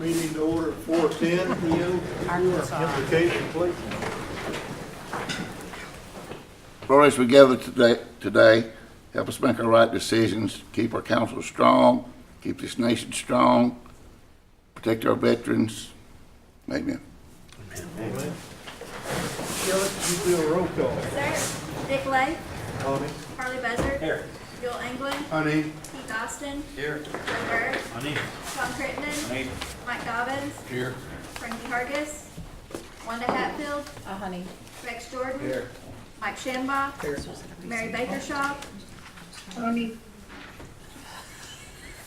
Meeting to order at 4:10 p.m. Implication, please. Lord, as we gather today, help us make our right decisions, keep our council strong, keep this nation strong, protect our veterans. Amen. Amen. Shelley, could you do a roll call? Sir, Dick Lay, Honey. Harley Buzzard. Here. Joel England, Honey. Keith Austin, Here. Joe Bird, Honey. Tom Crittenden, Honey. Mike Dobbins, Here. Frankie Hargis, Wanda Hatfield, Honey. Rex Jordan, Here. Mike Shambaugh, Mary Bakershaw, Honey.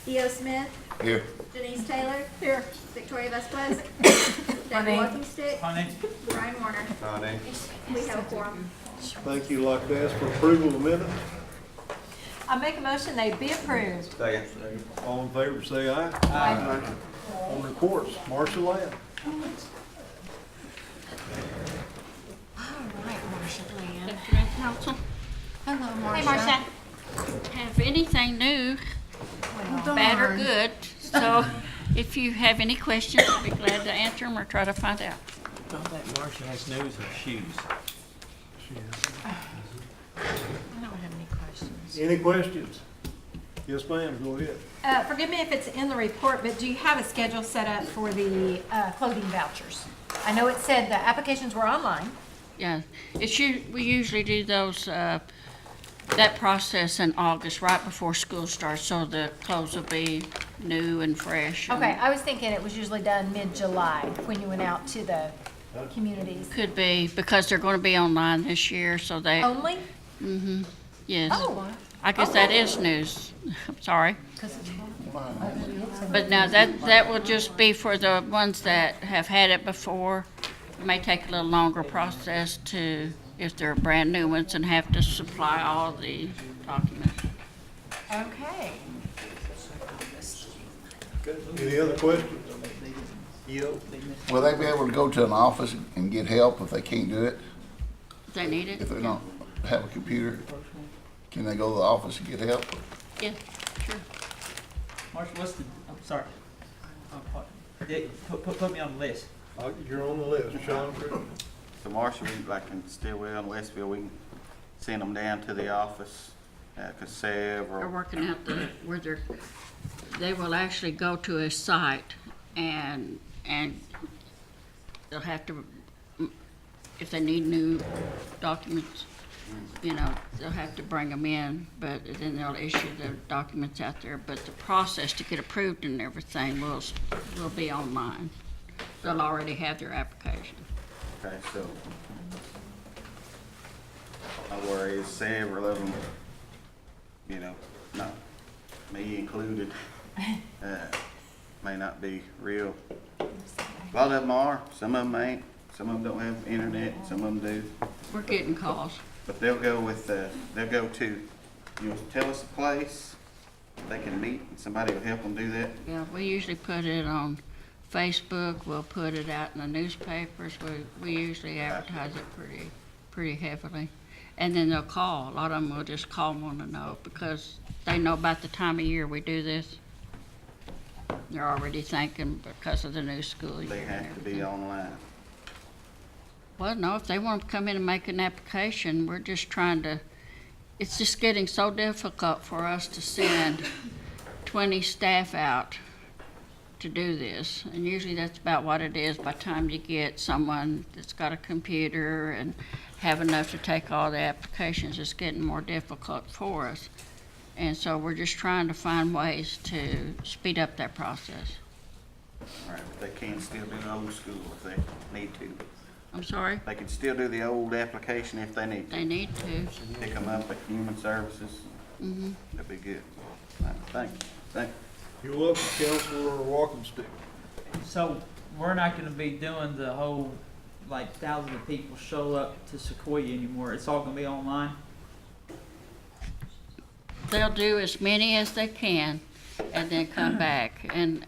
Theo Smith, Here. Denise Taylor, Here. Victoria Vesquez, Honey. David Walking Stick, Honey. Brian Warner. Honey. We have a quorum. Thank you. Like to ask for approval of the minutes. I make a motion they be approved. Second. All in favor, say aye. Aye. On reports, Marshall Lamb. All right, Marcia Land. Afternoon, Council. Hello, Marcia. Hey, Marcia. Have anything new, Well, bad or darn. good? So if you have any questions, I'll be glad to answer them or try to find out. I don't think Marcia has news of shoes. I don't have any questions. Any questions? Yes, ma'am, go ahead. Forgive me if it's in the report, but do you have a schedule set up for the clothing vouchers? I know it said the applications were online. Yeah, we usually do those, that process in August, right before school starts, so the clothes will be new and fresh. and Okay, I was thinking it was usually done mid-July when you went out to the communities. Could be, because they're gonna be online this year, so they, Only? yes. Oh. I guess that is news. I'm sorry. 'Cause it's- But now that will just be for the ones that have had it before. It may take a little longer process to, if they're brand new ones and have to supply all the documents. Okay. Any other questions? Yo. Will they be able to go to an office and get help if they can't do it? If they need it? If they don't have a computer, can they go to the office and get help? Yeah, sure. Marcia, what's the, I'm sorry. Yeah, put me on the list. You're on the list, Sean. So Marshall, like in Stillwell and Westville, we can send them down to the office, Cassave They're or, working out where they will actually go to a site and they'll have to, if they need new documents, they'll have to bring them in, but then they'll issue the documents out there. But the process to get approved and everything will be online. They'll already have their application. okay, so. My worry is several of them, not me included, may not be real. A lot of them are, some of them ain't, some of them don't have internet, some of them do. We're getting calls. But they'll go to, tell us a place they can meet, and somebody will help them do that. Yeah, we usually put it on Facebook, we'll put it out in the newspapers, we usually advertise it pretty heavily. And then they'll call, a lot of them will just call and want to know, because they know about the time of year we do this. They're already thinking because of the new school year. They and have to be everything. online. Well, no, if they want to come in and make an application, we're just trying to, it's just getting so difficult for us to send 20 staff out to do this. And usually that's about what it is by the time you get someone that's got a computer and have enough to take all the applications. It's getting more difficult for us. And so we're just trying to find ways to speed up that process. All right, but they can still do the old school if they need to. I'm sorry? They can still do the old application if they need to. They need to. Pick them up at Human Services. That'd be good. All right, thank you. You're welcome, Councilor Walking Stick. So we're not gonna be doing the whole, like, thousands of people show up to Sequoia anymore. It's all gonna be online? They'll do as many as they can and then come back. And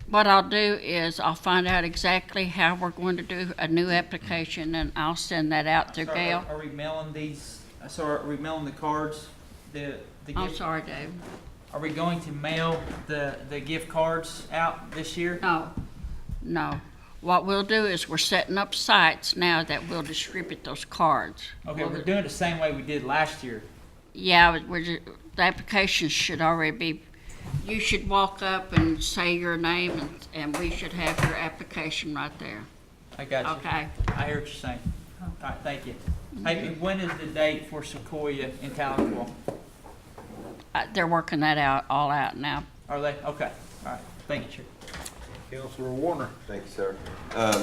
what I'll do is I'll find out exactly how we're going to do a new application and I'll send that out through So Gail. Are we mailing these, so are we mailing the cards, the I'm gift? sorry, Dave. Are we going to mail the gift cards out this year? No. What we'll do is we're setting up sites now that will distribute those cards. Okay, we're doing it the same way we did last year. Yeah, the applications should already be, you should walk up and say your name and we should have your application right there. I got you. Okay? I hear what you're saying. All right, thank you. Hey, when is the date for Sequoia in Tahlequah? They're working that all out now. Are they? Okay, all right, thank you, Chair. Councilor Warner. Thank you, sir.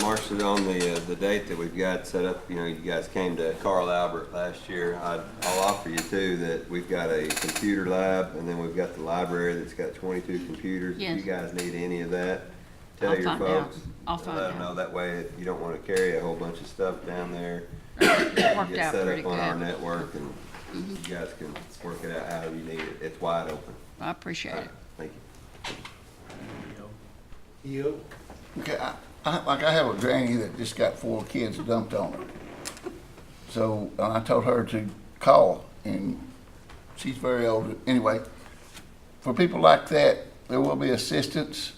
Marcia, on the date that we've got set up, you know, you guys came to Carl Albert last year. I'll offer you too that we've got a computer lab and then we've got the library that's got 22 computers. Yes. If you guys need any of that, tell I'll your find out. folks. I'll find Let them out. know that way if you don't want to carry a whole bunch of stuff down there. Worked Get out set pretty up on our good. network and you guys can work it out however you need it. It's wide open. I appreciate it. Thank you. EO. Okay, I have a granny that just got 4 kids dumped on her. So I told her to call, and she's very old. Anyway, for people like that, there will be assistance.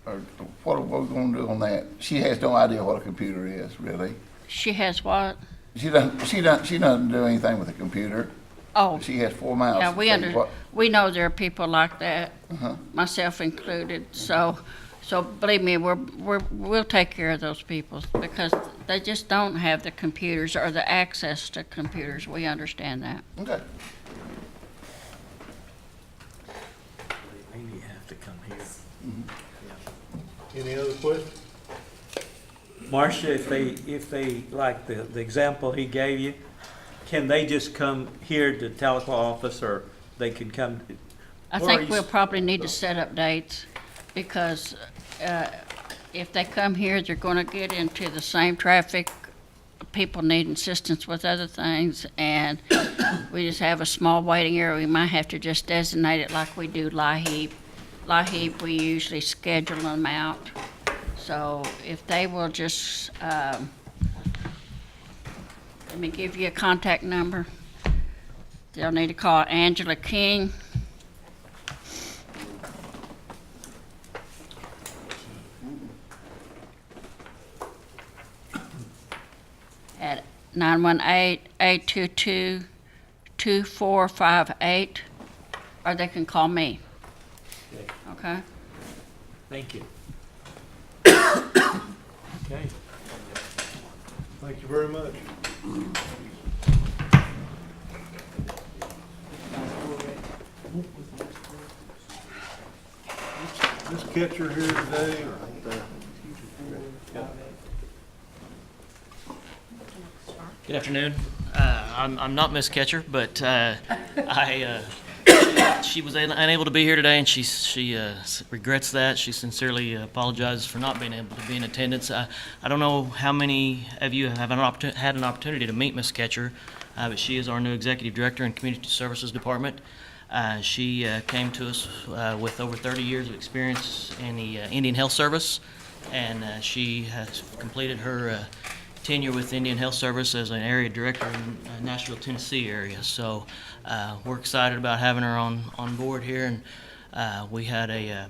Or what are we going to do on that? She has no idea what a computer is, really. She has what? She doesn't do anything with a computer. Oh, She has 4 mouths. yeah, to tell you what- we know there are people like that, Uh-huh. myself included. So believe me, we'll take care of those people because they just don't have the computers or the access to computers. We understand that. Okay. Maybe you have to come here. Any other questions? Marcia, if they, like the example he gave you, can they just come here to Tahlequah office, or they can come? I Where are think you we'll s- probably need to set up dates because if they come here, they're going to get into the same traffic. People need assistance with other things, and we just have a small waiting area. We might have to just designate it like we do LIHEAP. LIHEAP, we usually schedule them out. So if they will just, let me give you a contact number. They'll need to call Angela King. At 918-822-2458, or they can call me, okay? Thank you. Okay. Thank you very much. Ms. Ketcher here today. Good afternoon. I'm not Miss Ketcher, but she was unable to be here today, and she regrets that. She sincerely apologizes for not being able to be in attendance. I don't know how many of you have had an opportunity to meet Miss Ketcher, but she is our new executive director in Community Services Department. She came to us with over 30 years of experience in the Indian Health Service, and she has completed her tenure with Indian Health Service as an area director in Nashville, Tennessee area. So we're excited about having her on board here, and we had a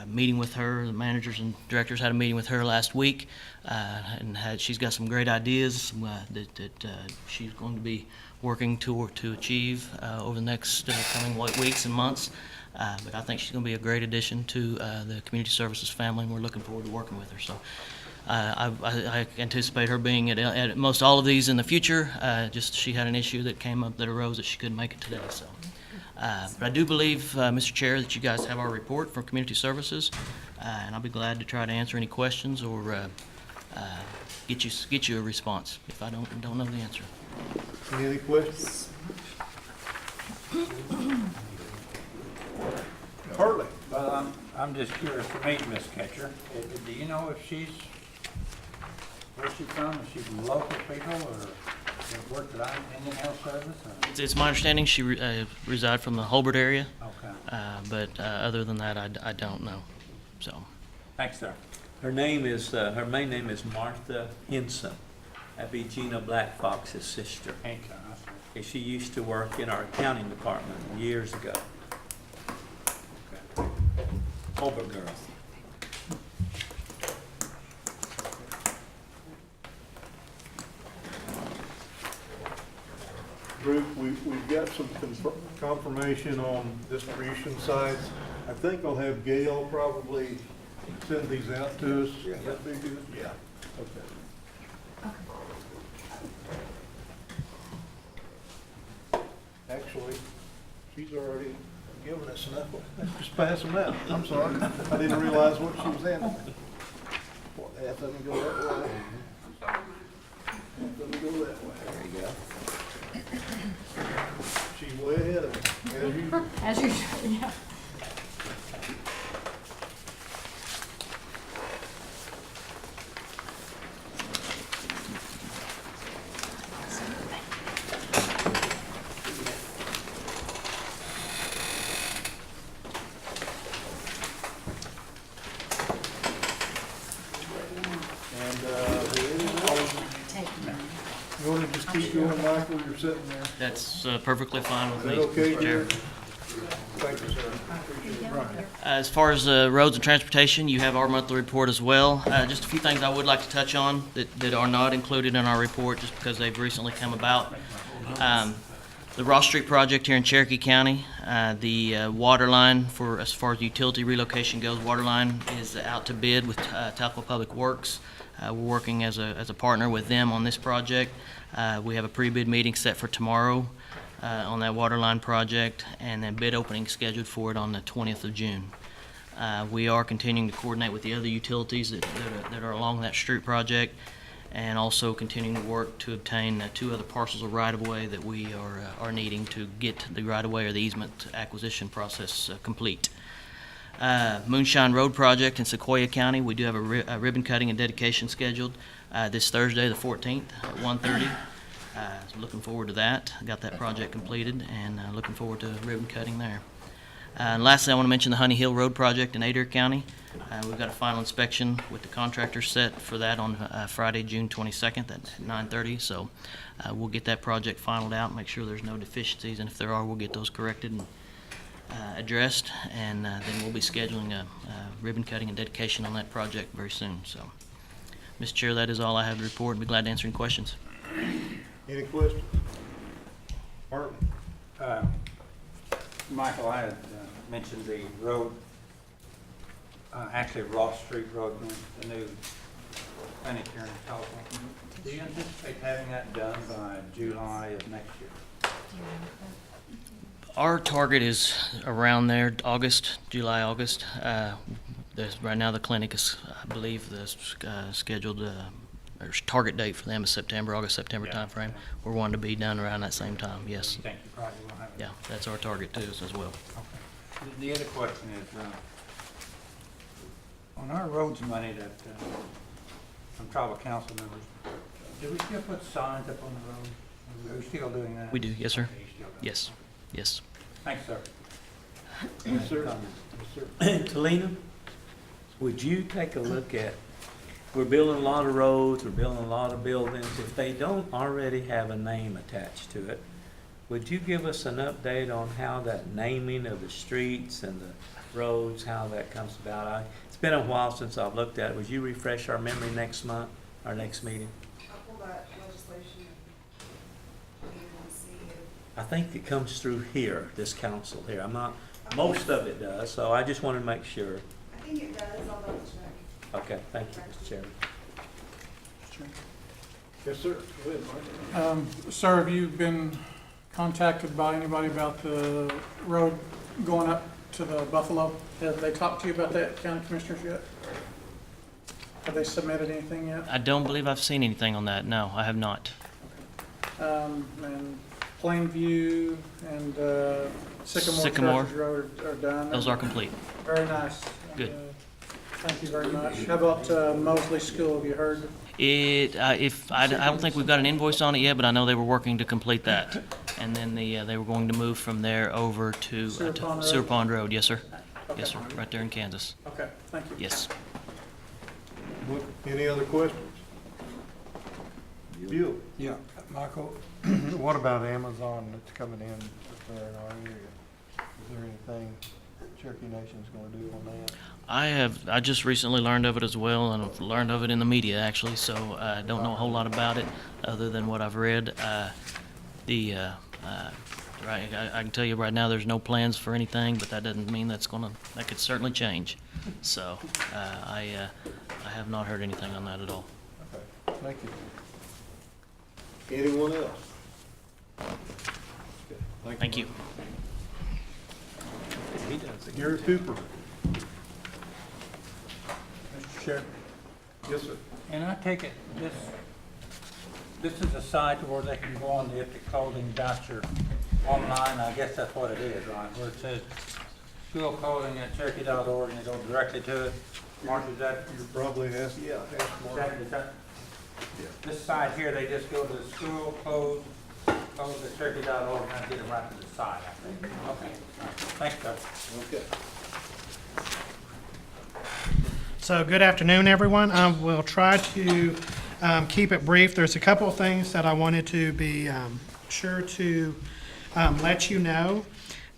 meeting with her. The managers and directors had a meeting with her last week, and she's got some great ideas that she's going to be working to achieve over the next coming weeks and months. But I think she's going to be a great addition to the community services family, and we're looking forward to working with her. So I anticipate her being at most all of these in the future. Just she had an issue that came up that arose that she couldn't make it today. So, but I do believe, Mr. Chair, that you guys have our report from Community Services, and I'll be glad to try to answer any questions or get you a response if I don't know the answer. Any questions? Hurley. Well, I'm just curious to meet Miss Ketcher. Do you know if where she's from? Is she from local people, or worked at Indian Health Service? Or? It's my understanding she reside from the Holbert area, Okay. but other than that, I don't know. So. Thanks, sir. Her main name is Martha Henson. That'd be Gina Black Fox's sister. Okay. She used to work in our accounting department years ago. Over girl. Group, we've got some confirmation on distribution sites. I think I'll have Gail probably send these out to us. Yeah. Would that be good? Yeah. Okay. Actually, she's already given us enough. Let's just pass them out. I'm sorry. I didn't realize what she was handing me. What, half of them go that way? Half of them go that way. There you go. She's way ahead of me, as usual. As usual, yeah. You want to just keep going, Michael, you're sitting there. That's perfectly fine with Is me, that okay, Mr. Chair. Jared? Thank you, sir. Appreciate it. Brian. As far as roads and transportation, you have our monthly report as well. Just a few things I would like to touch on that are not included in our report just because they've recently come about. The Ross Street project here in Cherokee County, the water line for, as far as utility relocation goes, water line is out to bid with Talco Public Works. We're working as a partner with them on this project. We have a pre-bid meeting set for tomorrow on that water line project, and then bid opening scheduled for it on the 20th of June. We are continuing to coordinate with the other utilities that are along that street project, and also continuing to work to obtain 2 other parcels of right-of-way that we are needing to get the right-of-way or the easement acquisition process complete. Moonshine Road project in Sequoia County, we do have a ribbon cutting and dedication scheduled this Thursday, the 14th at 1:30. So looking forward to that. Got that project completed, and looking forward to ribbon cutting there. And lastly, I want to mention the Honey Hill Road project in Adair County. We've got a final inspection with the contractor set for that on Friday, June 22nd at 9:30. So we'll get that project finalized out, make sure there's no deficiencies, and if there are, we'll get those corrected and addressed, and then we'll be scheduling a ribbon cutting and dedication on that project very soon. So, Mr. Chair, that is all I have to report, and be glad to answer any questions. Any questions? Martin? Michael, I had mentioned the road, actually Ross Street Road, the new clinic here in Telephone. Do you anticipate having that done by July of next year? Our target is around there, July, August. Right now, the clinic is, I believe, the scheduled or target date for them is August, September timeframe. We're wanting to be done around that same time, yes. You think you probably will have it? Yeah, that's our target too, as well. Okay. The other question is, on our roads money that, from tribal council members, do we still put signs up on the road? Are we still doing that? We do, yes, sir. Okay, you still do. Yes, yes. Thanks, sir. Yes, sir. Yes, sir. Talina, would you take a look at, we're building a lot of roads, we're building a lot of buildings. If they don't already have a name attached to it, would you give us an update on how that naming of the streets and the roads, how that comes about? It's been a while since I've looked at it. Would you refresh our memory next month, our next meeting? I'll pull that legislation and see if. I think it comes through here, this council here. I'm not, most of it does, so I just want to make sure. I think it does, I'll double check. Okay, thank you, Mr. Chairman. Yes, sir. Go ahead, Mike. Sir, have you been contacted by anybody about the road going up to the Buffalo? Have they talked to you about that, county commissioners, yet? Have they submitted anything yet? I don't believe I've seen anything on that. No, I have not. And Plainview and Sycamore Sycamore. Church Road are done. Those are complete. Very nice. Good. Thank you very much. How about Mosley School, have you heard? I don't think we've got an invoice on it yet, but I know they were working to complete that. And then they were going to move from there over to Sewer Pond Road. Yes, sir. Okay. Yes, sir. Right there in Kansas. Okay, thank you. Yes. Any other questions? Bill? Yeah, Michael, what about Amazon that's coming in there in our area? Is there anything Cherokee Nation's gonna do on that? I just recently learned of it as well, and I've learned of it in the media, actually, so I don't know a whole lot about it, other than what I've read. Right, I can tell you right now, there's no plans for anything, but that doesn't mean that could certainly change. So, I have not heard anything on that at all. Okay, thank you. Anyone else? Okay, Thank you. He does it. Gary Cooper. Mr. Sheriff. Yes, sir. And I take it this is a site where they can go on the clothing voucher online, I guess that's what it is, right? Where it says school clothing at Cherokee.org and they go directly to it. Mark, is that? You're probably asking, yeah, ask Mark. Is that, this site here, they just go to the school clothes at Cherokee.org and get them right to the site, I think. Okay. All right. Thanks, Doug. Okay. So good afternoon, everyone. I will try to keep it brief. There's a couple of things that I wanted to be sure to let you know.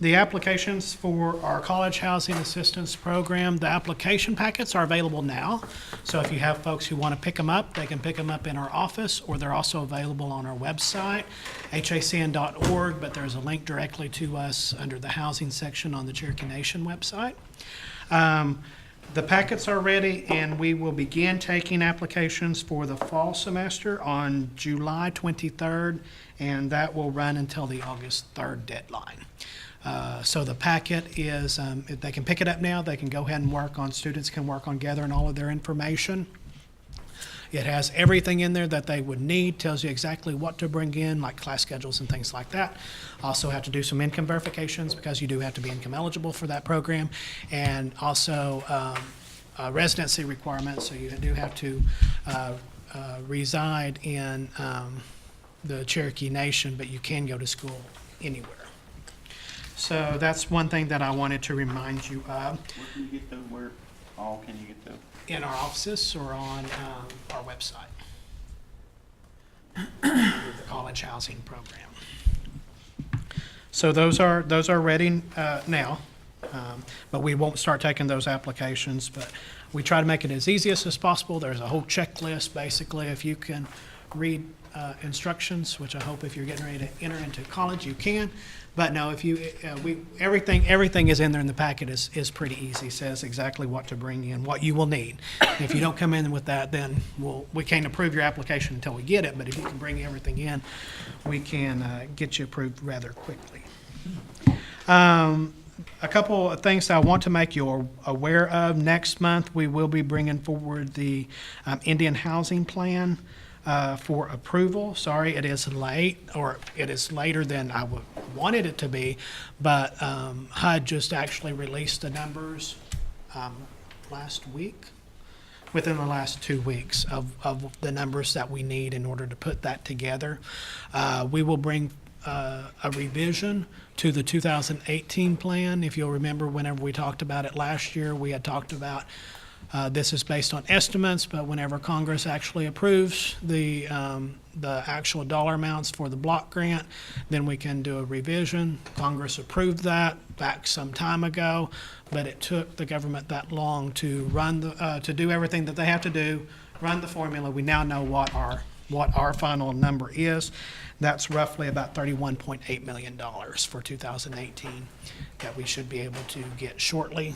The applications for our College Housing Assistance Program, the application packets are available now. So if you have folks who want to pick them up, they can pick them up in our office, or they're also available on our website, hacn.org, but there's a link directly to us under the housing section on the Cherokee Nation website. The packets are ready, and we will begin taking applications for the fall semester on July 23rd, and that will run until the August 3rd deadline. So the packet is, if they can pick it up now, they can go ahead and work on, students can work on gathering all of their information. It has everything in there that they would need, tells you exactly what to bring in, like class schedules and things like that. Also have to do some income verifications because you do have to be income eligible for that program. And also residency requirements, so you do have to reside in the Cherokee Nation, but you can go to school anywhere. So that's one thing that I wanted to remind you of. Where can you get those? Where all can you get those? In our offices or on our website. The College Housing Program. So those are ready now, but we won't start taking those applications. But we try to make it as easy as possible. There's a whole checklist, basically. If you can read instructions, which I hope if you're getting ready to enter into college, you can. But no, if you, everything is in there in the packet is pretty easy. Says exactly what to bring in, what you will need. If you don't come in with that, then we can't approve your application until we get it. But if you can bring everything in, we can get you approved rather quickly. A couple of things that I want to make you aware of. Next month, we will be bringing forward the Indian Housing Plan for approval. Sorry, it is late, or it is later than I wanted it to be, but HUD just actually released the numbers last week, within the last 2 weeks of the numbers that we need in order to put that together. We will bring a revision to the 2018 plan. If you'll remember, whenever we talked about it last year, we had talked about this is based on estimates, but whenever Congress actually approves the actual dollar amounts for the block grant, then we can do a revision. Congress approved that back some time ago, but it took the government that long to run to do everything that they have to do, run the formula. We now know what our final number is. That's roughly about $31.8 million for 2018 that we should be able to get shortly.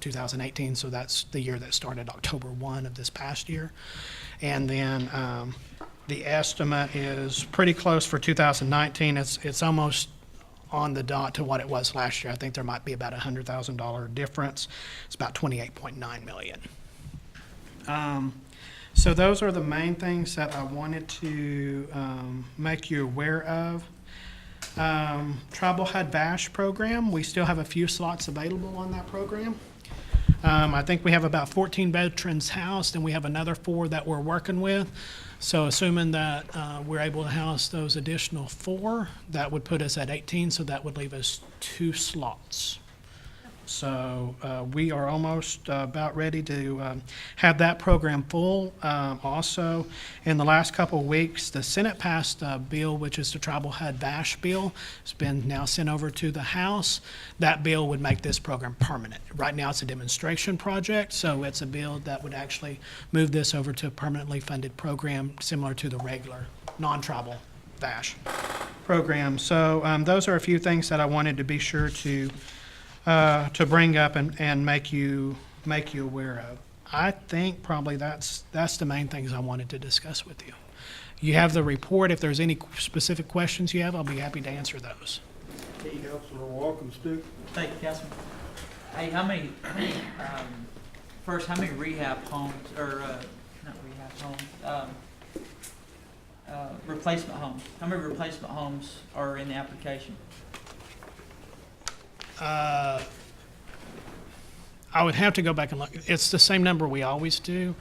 2018, so that's the year that started October 1 of this past year. And then the estimate is pretty close for 2019. It's almost on the dot to what it was last year. I think there might be about $100,000 difference. It's about $28.9 million. So those are the main things that I wanted to make you aware of. Tribal HUD VASH program, we still have a few slots available on that program. I think we have about 14 veterans housed, and we have another 4 that we're working with. So assuming that we're able to house those additional 4, that would put us at 18, so that would leave us 2 slots. So we are almost about ready to have that program full. Also, in the last couple of weeks, the Senate passed a bill, which is the Tribal HUD VASH bill. It's been now sent over to the House. That bill would make this program permanent. Right now, it's a demonstration project, so it's a bill that would actually move this over to a permanently funded program similar to the regular non-tribal VASH program. So those are a few things that I wanted to be sure to bring up and make you aware of. I think probably that's the main things I wanted to discuss with you. You have the report. If there's any specific questions you have, I'll be happy to answer those. Councilor Walking Stick. Thank you, Councilman. Hey, how many rehab homes, or, not rehab homes, replacement homes? How many replacement homes are in the application? I would have to go back and look. It's the same number we always do.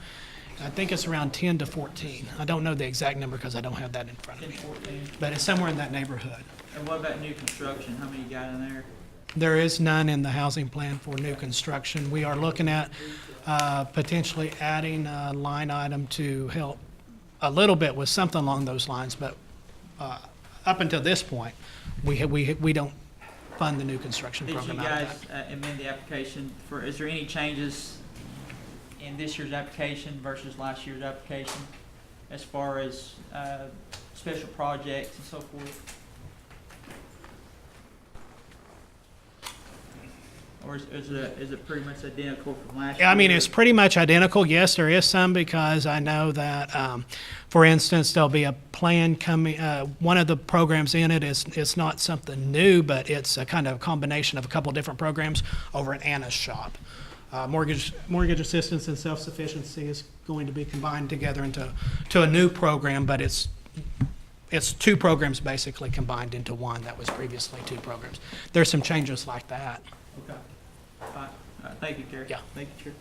I think it's around 10 to 14. I don't know the exact number because I don't have that in front of 10, me. 14? But it's somewhere in that neighborhood. And what about new construction? How many you got in there? There is none in the housing plan for new construction. We are looking at potentially adding a line item to help a little bit with something along those lines, but up until this point, we don't fund the new construction Did you program out of guys that. amend the application for, is there any changes in this year's application versus last year's application as far as special projects and so forth? Or is it pretty much identical from last year? Yeah, I mean, it's pretty much identical. Yes, there is some because I know that, for instance, there'll be a plan coming, one of the programs in it is, it's not something new, but it's a kind of combination of a couple different programs over at Anna's shop. Mortgage assistance and self-sufficiency is going to be combined together into a new program, but it's two programs basically combined into one that was previously two programs. There's some changes like that. Okay. All right. Thank you, Gary. Yeah. Thank you, Chair.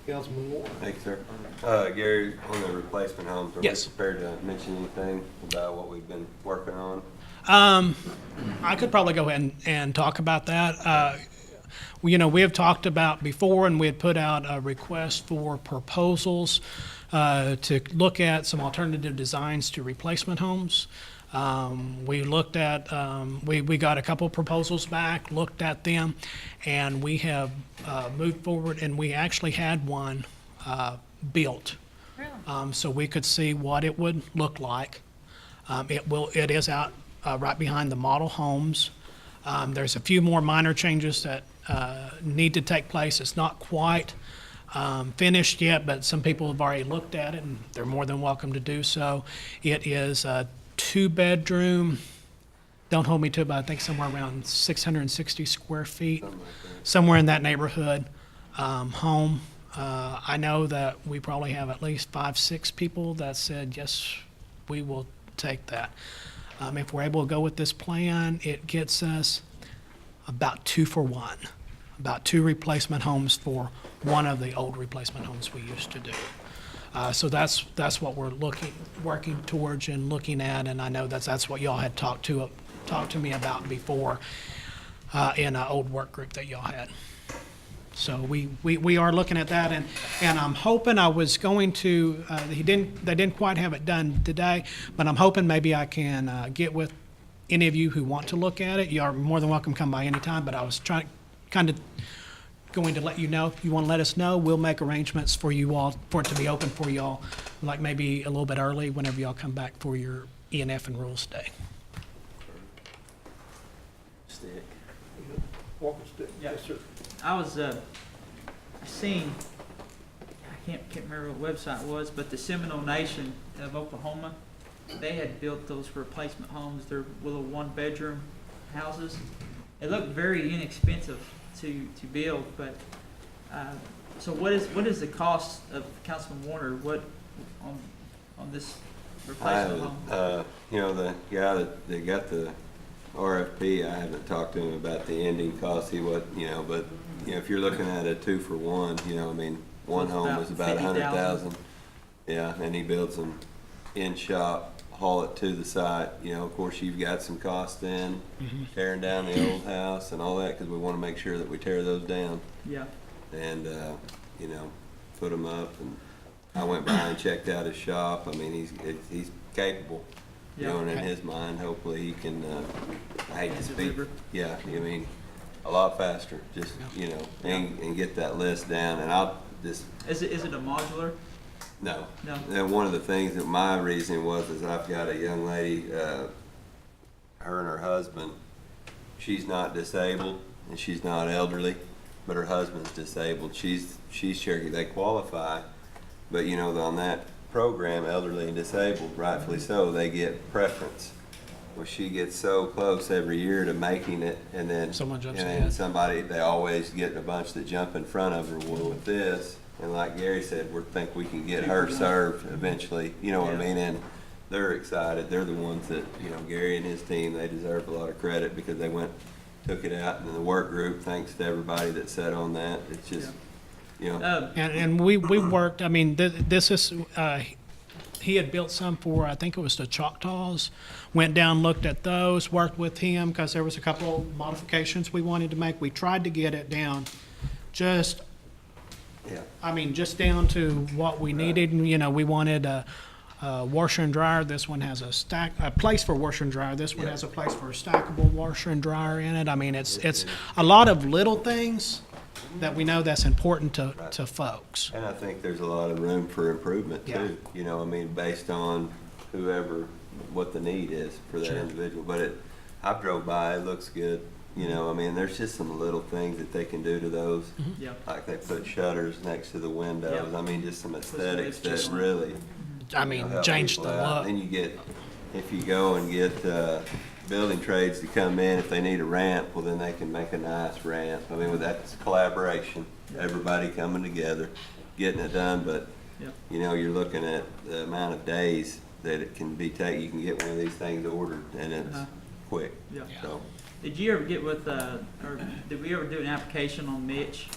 Councilman Warren. Thank you, sir. Gary, on the replacement homes, are we Yes. prepared to mention anything about what we've been working on? I could probably go ahead and talk about that. We have talked about before, and we had put out a request for proposals to look at some alternative designs to replacement homes. We looked at, we got a couple proposals back, looked at them, and we have moved forward, and we actually had one built. Really? So we could see what it would look like. It is out right behind the model homes. There's a few more minor changes that need to take place. It's not quite finished yet, but some people have already looked at it, and they're more than welcome to do so. It is a two-bedroom, don't hold me to it, but I think somewhere around 660 square feet, somewhere in that neighborhood, home. I know that we probably have at least 5, 6 people that said, yes, we will take that. If we're able to go with this plan, it gets us about 2 for 1, about 2 replacement homes for one of the old replacement homes we used to do. So that's what we're working towards and looking at, and I know that's what y'all had talked to me about before in an old work group that y'all had. So we are looking at that, and I'm hoping I was going to, they didn't quite have it done today, but I'm hoping maybe I can get with any of you who want to look at it. You are more than welcome to come by anytime, but I was going to let you know. If you want to let us know, we'll make arrangements for you all, for it to be open for y'all, like maybe a little bit early whenever y'all come back for your E&F and Rules Day. Stick. Walking Stick. Yeah. Yes, sir. I was, I seen, I can't remember what website it was, but the Seminole Nation of Oklahoma, they had built those replacement homes. They're little 1-bedroom houses. It looked very inexpensive to build, but, so what is the cost of, Councilman Warner, what, on this replacement home? The guy that got the RFP, I haven't talked to him about the ending cost, but if you're looking at a 2 for 1, one it's home about is about 50,000. $100,000. Yeah, and he builds them in shop haul it to the site. You know, of course, you've got some cost in tearing down the old house and all that, because we want to make sure that we tear those down Yeah. and, you know, put them up. And I went by and checked out his shop. I mean, he's capable, you Yeah. know, and in his mind, hopefully he can, I hate to speak, Deliver. yeah, I mean, a lot faster, just, you know, and get that list down. And I'll just, Is it a modular? no. No. And one of the things that my reasoning was is I've got a young lady, her and her husband, she's not disabled and she's not elderly, but her husband's disabled. She's Cherokee, they qualify, but you know, on that program, elderly and disabled, rightfully so, they get preference. Well, she gets so close every year to making it, and then Someone jumps and ahead. then somebody, they always get a bunch that jump in front of her. Well, with this, and like Gary said, we think we can get her served eventually, you know what I Yeah. mean? And they're excited. They're the ones that, you know, Gary and his team, they deserve a lot of credit because they took it out in the work group, thanks to everybody that sat on that. It's just, you know, And we worked, I mean, this is, he had built some for, I think it was the Choctaws, went down, looked at those, worked with him, because there was a couple modifications we wanted to make. We tried to get it down just, yeah. I mean, just down to what we needed. And, you know, we wanted a washer and dryer. This one has a place for washer and dryer. This one Yeah. has a place for a stackable washer and dryer in it. I mean, it's a lot of little things that we know that's important to folks. And I think there's a lot of room for improvement Yeah. too, you know, I mean, based on whoever, what the need is for that Sure. individual. But I've drove by, it looks good, you know, I mean, there's just some little things that they can do to those. Yeah. Like they put shutters next to the windows, Yeah. I mean, just some some aesthetics that extra- really, I you mean, know, help change people the out. look. Then you get, if you go and get, building trades to come in, if they need a ramp, well, then they can make a nice ramp. I mean, that's collaboration, everybody coming together, getting it done, but, Yeah. you know, you're looking at the amount of days that it can be you can get one of these things ordered, and it's Uh-huh. quick, Yeah. so. Did you ever get with, or did we ever do an application on Mitch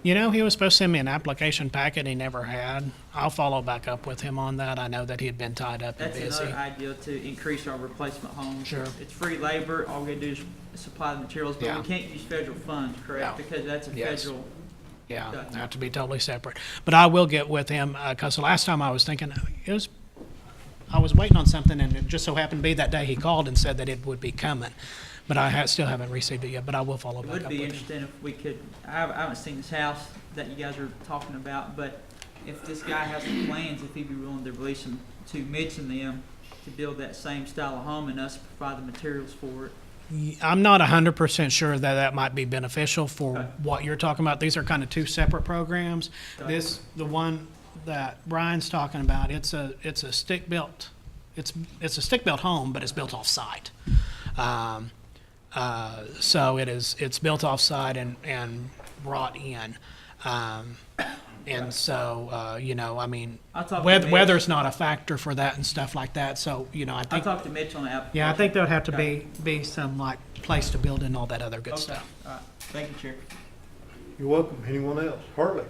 You know, he was supposed to send me an application packet he never had. I'll follow back up with him on that. I know that he had been tied up and That's busy. another idea to increase our replacement homes. Sure. It's free labor, all we gotta do is supply the materials, but Yeah. we can't use federal funds, correct? Yeah. Because that's a Yes. federal, Yeah, Gotcha. they have to be totally separate. But I will get with him, because the last time I was thinking, I was waiting on something, and it just so happened to be that day he called and said that it would be coming. But I still haven't received it yet, but I will follow it back would up be with him. interesting if we could, I haven't seen this house that you guys are talking about, but if this guy has some plans, if he'd be willing to release them to Mitch and them to build that same style of home and us provide the materials for it. I'm not 100% sure that might be beneficial for Okay. what you're talking about. These are kind of two separate programs. Okay. The one that Brian's talking about, it's a stick-built, it's a stick-built home, but it's built off-site. So it's built off-site and brought in. And so, you know, I mean, I'll talk to weather, Mitch. weather's not a factor for that and stuff like that. So, you know, I I think, talked to Mitch on the application. yeah, I think there'd have to Okay. be some like place to build and all that other good Okay, stuff. all right, thank you, Chair. You're welcome. Anyone else? Hartley?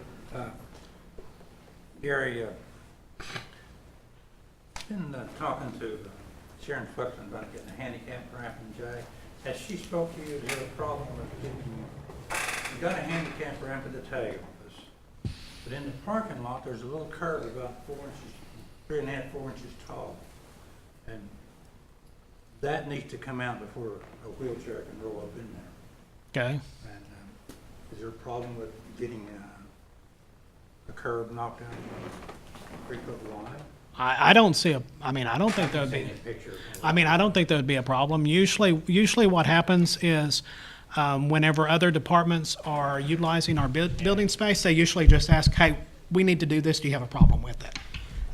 Gary, been talking to Sharon Flickman about getting a handicap ramp in Jay. Has she spoke to you? Is there a problem with getting, you got a handicap ramp at the tail office, but in the parking lot, there's a little curb about 4 inches, 3.5, 4 inches tall. And that needs to come out before a wheelchair can roll up in there. Okay. And is there a problem with getting a curb knocked down 3 foot wide? I don't see I don't think there'd be, Seen a picture. I don't think there'd be a problem. Usually what happens is, whenever other departments are utilizing our building space, they usually just ask, hey, we need to do this, do you have a problem with it?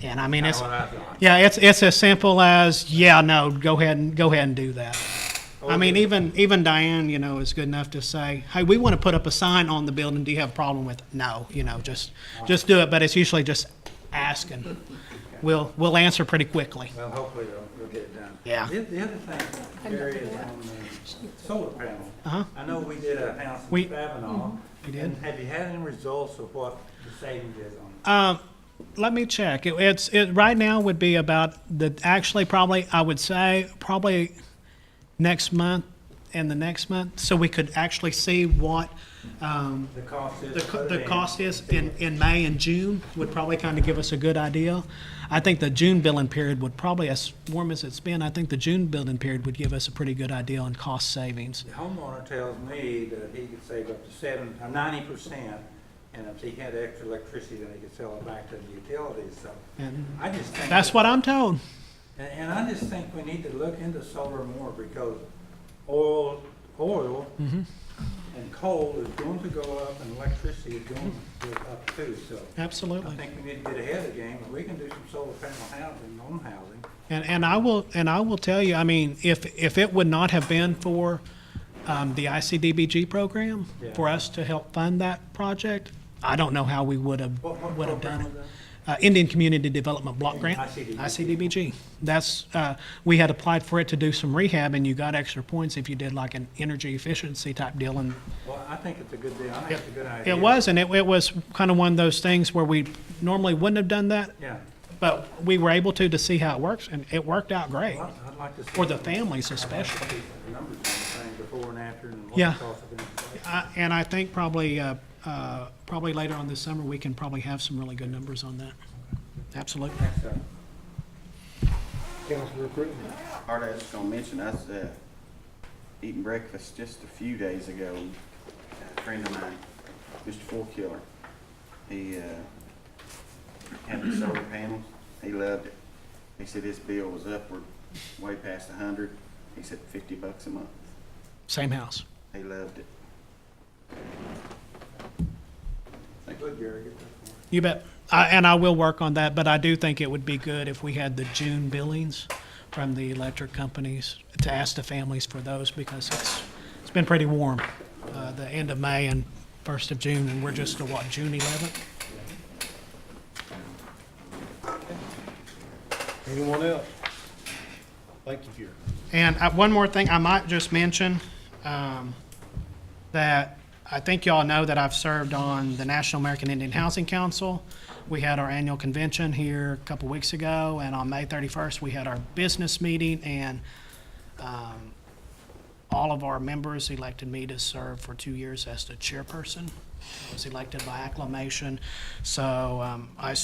And I mean, it's, What I thought. yeah, it's as simple as, yeah, no, go ahead and do that. I mean, even Diane, you know, is good enough to say, hey, we want to put up a sign on the building, do you have a problem with it? No, you know, just do it, but it's usually just ask, and we'll answer pretty quickly. Well, hopefully we'll get it done. Yeah. The other thing, Gary, is on the solar panel. Uh-huh. I know we did a house We- in Favanaw. We did. And have you had any results of what the savings is on it? Let me check. It right now would be about actually probably, I would say, probably next month and the next month, so we could actually see what, The cost is. the cost is in May and June would probably kind of give us a good idea. I think the June billing period would probably, as warm as it's been, I think the June billing period would give us a pretty good idea on cost savings. The homeowner tells me that he could save up to 90%, and if he had extra electricity, then he could sell it back to the utilities, so. And I just think. that's what I'm told. And I just think we need to look into solar more, because oil and coal is going to go up, and electricity is going to go up too, so. I Absolutely. think we need to get ahead of the game, and we can do some solar panel housing, on housing. And I will tell you, I mean, if it would not have been for the ICDBG program, Yeah. for us to help fund that project, I don't know how we would have What done program it. was that? Indian Community Development Block Grant, ICDBG. ICDBG. That's, we had applied for it to do some rehab, and you got extra points if you did like an energy efficiency type deal. And Well, I think it's a good deal, I think it's a good idea. it was, and it was kind of one of those things where we normally wouldn't have done that, Yeah, but we were able to see how it works, and it worked out great, well, I'd like to see. for the families especially. The numbers on the thing before and after, and what Yeah. the cost of it. And I think probably later on this summer, we can probably have some really good numbers on that. Absolutely. Council recruitment. Art, I was just gonna mention, I was eating breakfast just a few days ago. A friend of mine, Mr. Forkiller, he had the solar panels. He loved it. He said his bill was upward, way past 100. He said $50 a month. Same house. He loved it. Good, Gary, get that for me. You bet. And I will work on that, but I do think it would be good if we had the June billings from the electric companies to ask the families for those, because it's been pretty warm, the end of May and 1st of June, and we're just to what, June 11th? Anyone else? Thank you, Jerry. And one more thing, I might just mention that I think y'all know that I've served on the National American Indian Housing Council. We had our annual convention here a couple weeks ago, and on May 31st, we had our business meeting, and all of our members elected me to serve for 2 years as the chairperson. I was elected by acclamation. So I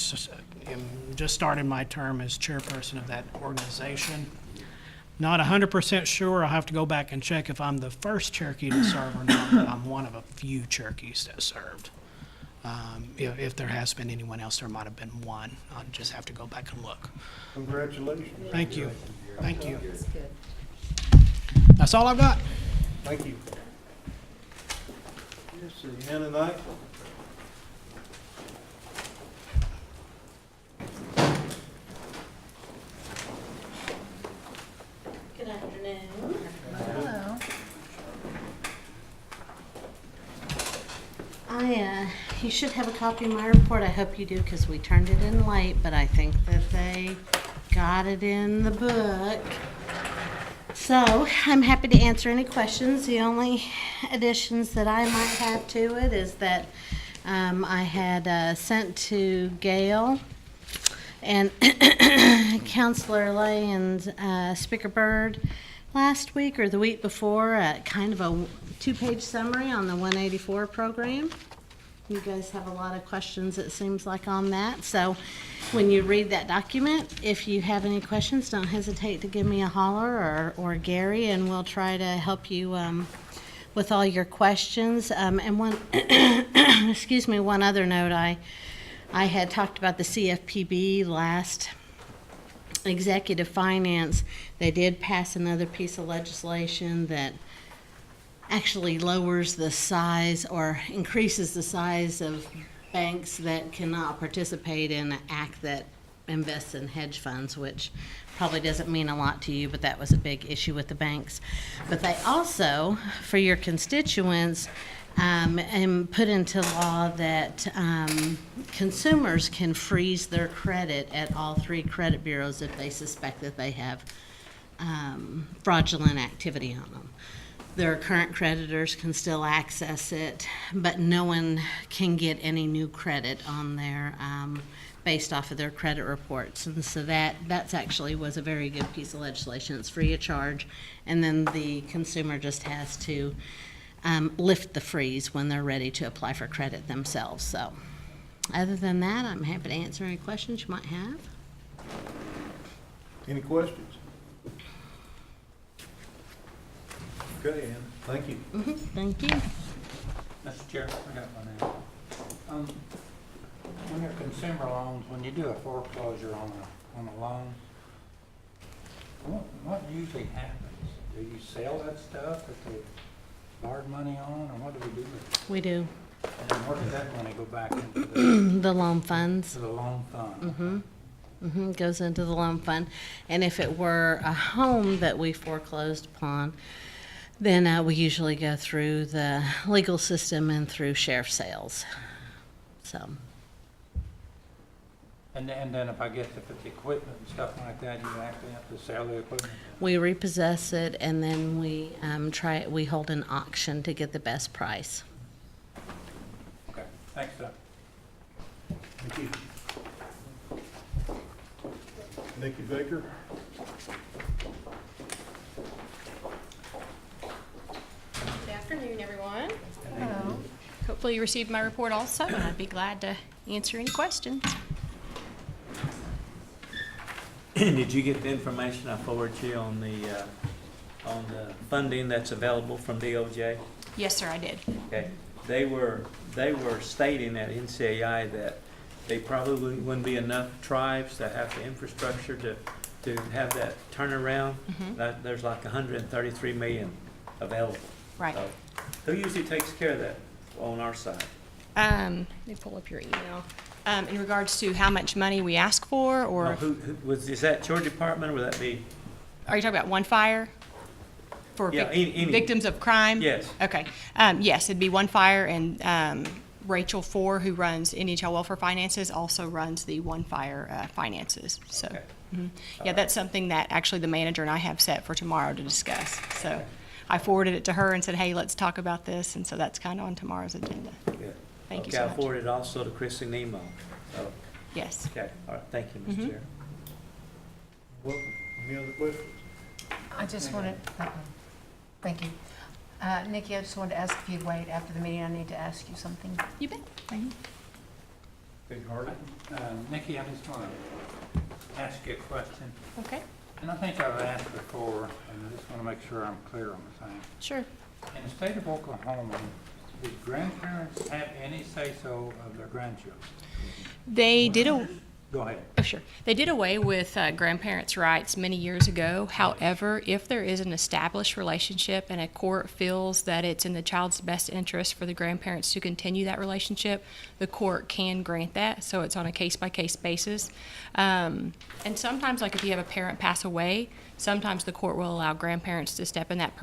am just started my term as chairperson of that organization. Not 100% sure. I'll have to go back and check if I'm the first Cherokee to serve or not, but I'm one of a few Cherokees that served. If there has been anyone else, there might have been one. I'll just have to go back and look. Congratulations. Thank you. Thank you. That's good. That's all I've got. Thank you. Let's see, Hannah Knight. Good afternoon. Hello. You should have a copy of my report. I hope you do, because we turned it in late, but I think that they got it in the book. So I'm happy to answer any questions. The only additions that I might have to it is that I had sent to Gail and Counselor Lay and Speaker Byrd last week or the week before, kind of a 2-page summary on the 184 program. You guys have a lot of questions, it seems like, on that. So when you read that document, if you have any questions, don't hesitate to give me a holler or Gary, and we'll try to help you with all your questions. And one, excuse me, one other note, I had talked about the CFPB last executive finance. They did pass another piece of legislation that actually lowers the size or increases the size of banks that cannot participate in an act that invests in hedge funds, which probably doesn't mean a lot to you, but that was a big issue with the banks. But they also, for your constituents, and put into law that consumers can freeze their credit at all 3 credit bureaus if they suspect that they have fraudulent activity on them. Their current creditors can still access it, but no one can get any new credit on based off of their credit reports. And so that's actually was a very good piece of legislation. It's free of charge. And then the consumer just has to lift the freeze when they're ready to apply for credit themselves. So other than that, I'm happy to answer any questions you might have. Any questions? Okay, Ann, thank you. Thank you. Mr. Chair, I got one now. When your consumer loans, when you do a foreclosure on a loan, what usually happens? Do you sell that stuff that they borrowed money on, or what do we do with it? We do. And then where does that money go back into The loan funds. to the loan fund? Goes into the loan fund. And if it were a home that we foreclosed upon, then we usually go through the legal system and through sheriff sales. So, And then if it's equipment and stuff like that, you actually have to sell the equipment? we repossess it and then we we hold an auction to get the best price. Okay, thanks, sir. Thank you. Nikki Baker. Good afternoon, everyone. Hello. Hopefully you received my report also, and I'd be glad to answer any questions. Did you get the information I forwarded you on the funding that's available from DOJ? Yes, sir, I did. Okay, they were stating at NCAI that they probably wouldn't be enough tribes that have the infrastructure to have that turnaround. That there's like 133 million available. Right. So, who usually takes care of that on our side? Let me pull up your email. In regards to how much money we ask for, or No, is that your department, or would that be? are you talking about One Fire? For Yeah, any. victims of crime? Yes. Okay. Yes, it'd be One Fire, and Rachel Four, who runs Indian Child Welfare Finances, also runs the One Fire finances. So, Okay. yeah, that's something that actually the manager and I have set for tomorrow to discuss. So, I forwarded it to her and said, "Hey, let's talk about this," and so that's kind of on tomorrow's agenda. Good. Thank you Okay, so I much. forwarded also to Chrissy Nemo. So, Yes. okay, all right, thank you, Mr. Chair. Welcome. Any other questions? I just wanted, thank you. Nikki, I just wanted to ask if you'd wait after the meeting. I need to ask you something. You bet. Big Hardy. Nikki, I just want to ask you a question. Okay. And I think I've asked before, and I just want to make sure I'm clear on the thing. Sure. In the state of Oklahoma, do grandparents have any say-so of their grandchildren? They did Go ahead. Oh, sure. They did away with grandparents' rights many years ago. However, if there is an established relationship and a court feels that it's in the child's best interest for the grandparents to continue that relationship, the court can grant that. So it's on a case-by-case basis. And sometimes, like if you have a parent pass away, sometimes the court will allow grandparents to step in that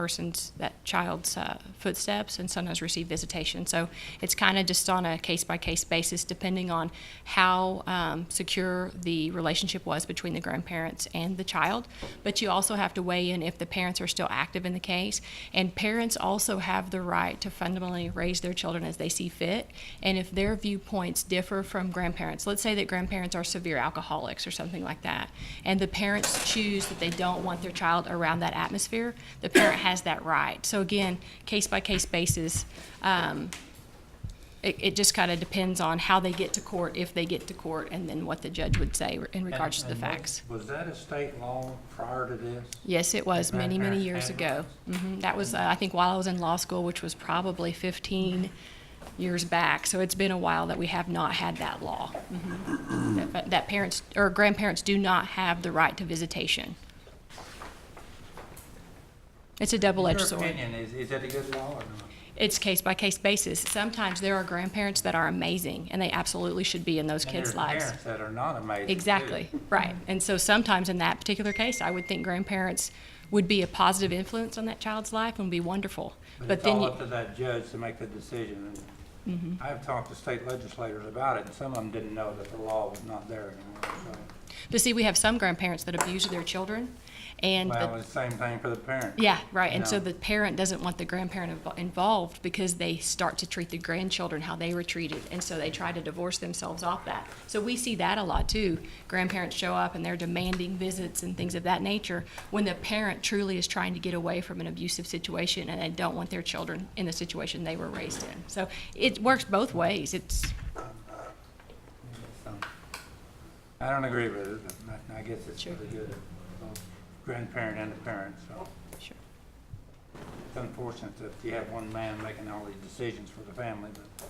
child's footsteps and sometimes receive visitation. So it's kind of just on a case-by-case basis depending on how secure the relationship was between the grandparents and the child. But you also have to weigh in if the parents are still active in the case. And parents also have the right to fundamentally raise their children as they see fit. And if their viewpoints differ from grandparents, let's say that grandparents are severe alcoholics or something like that, and the parents choose that they don't want their child around that atmosphere, the parent has that right. So again, case-by-case basis, it just kind of depends on how they get to court, if they get to court, and then what the judge would say in regards to the facts. Was that a state law prior to this? Yes, it was many, many Grandparents years had ago. That was, I think, while I was in law school, which was probably 15 years back. So it's been a while that we have not had that law. That parents or grandparents do not have the right to visitation. It's a double-edged sword. In your opinion, is that a good law or not? It's case-by-case basis. Sometimes there are grandparents that are amazing, and they absolutely should be in those kids' And lives. there's parents that are not amazing, Exactly, too. right. And so sometimes in that particular case, I would think grandparents would be a positive influence on that child's life and be wonderful. But But it's then all you, up to that judge to make the decision. And I've talked to state legislators about it, and some of them didn't know that the law was not there anymore. So But see, we have some grandparents that abuse their children, and Well, it's the same thing for the parent. yeah, right. And You so know. the parent doesn't want the grandparent involved because they start to treat the grandchildren how they were treated. And so they try to divorce themselves off that. So we see that a lot too. Grandparents show up and they're demanding visits and things of that nature when the parent truly is trying to get away from an abusive situation and they don't want their children in the situation they were raised in. So it works both ways. It's, So, I don't agree with it, but I guess it's for the good of both grandparent and the parent, so. Sure. It's unfortunate that you have one man making all these decisions for the family, but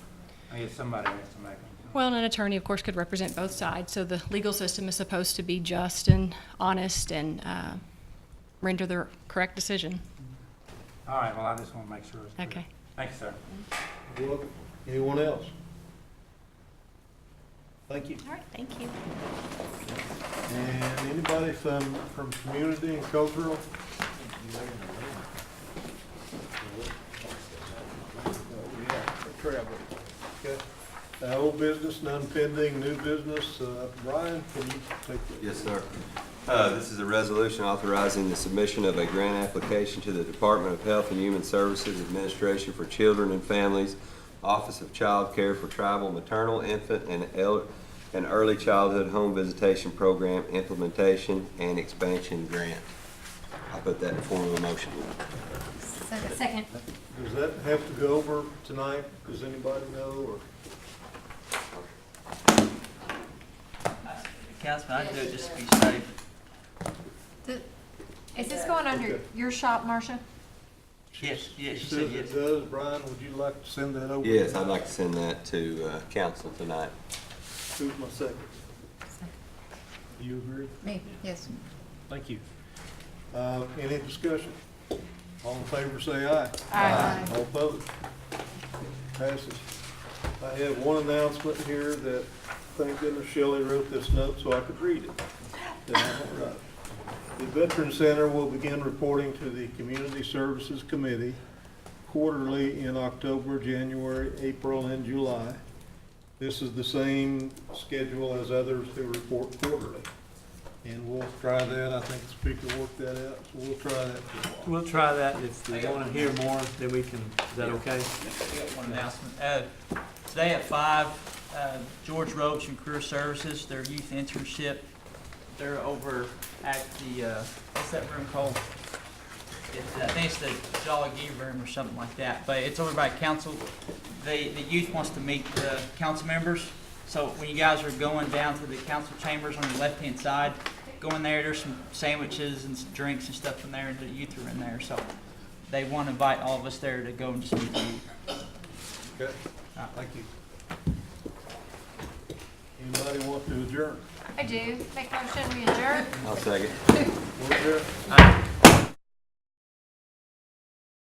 I guess somebody has to make them. well, and an attorney, of course, could represent both sides. So the legal system is supposed to be just and honest and render the correct decision. All right, well, I just want to make sure it's clear. Okay. Thank you, sir. You're welcome. Anyone else? Thank you. All right, thank you. And anybody from community and cultural? Travel. Okay. Old business, none pending, new business. Brian, can you take this? Yes, sir. This is a resolution authorizing the submission of a grant application to the Department of Health and Human Services Administration for Children and Families, Office of Child Care for Tribal Maternal, Infant, and Early Childhood Home Visitation Program Implementation and Expansion Grant. I'll put that in form of a motion. Second. Does that have to go over tonight? Does anybody know, or? Councilman, I'd do it just to be safe. Is this going under Okay. your shop, Marcia? Yes, yes, She you said says yes. it does. Brian, would you like to send that over? Yes, I'd like to send that to council tonight. Who's my second? You agree? Me, yes. Thank you. Any discussion? All in favor, say aye. Aye. All opposed? Passes. I have one announcement here that, thank goodness Shelley wrote this note so I could read it. Then I won't write it. The Veteran Center will begin reporting to the Community Services Committee quarterly in October, January, April, and July. This is the same schedule as others who report quarterly. And we'll try that. I think the speaker worked that out, so we'll try that for a while. We'll try that. If we want to hear more, then we can, is that okay? I got one announcement. Today at 5, George Roach and Career Services, their youth internship, they're over at the, what's that room called? I think it's the Jolly Gee room or something like that, but it's over by council. The youth wants to meet the council members. So when you guys are going down to the council chambers on the left-hand side, go in there, there's some sandwiches and some drinks and stuff in there, and the youth are in there. So they want to invite all of us there to go and just meet the youth. Okay, thank you. Anybody want to adjourn? I do. Make motion, we adjourn. I'll second. We're adjourned.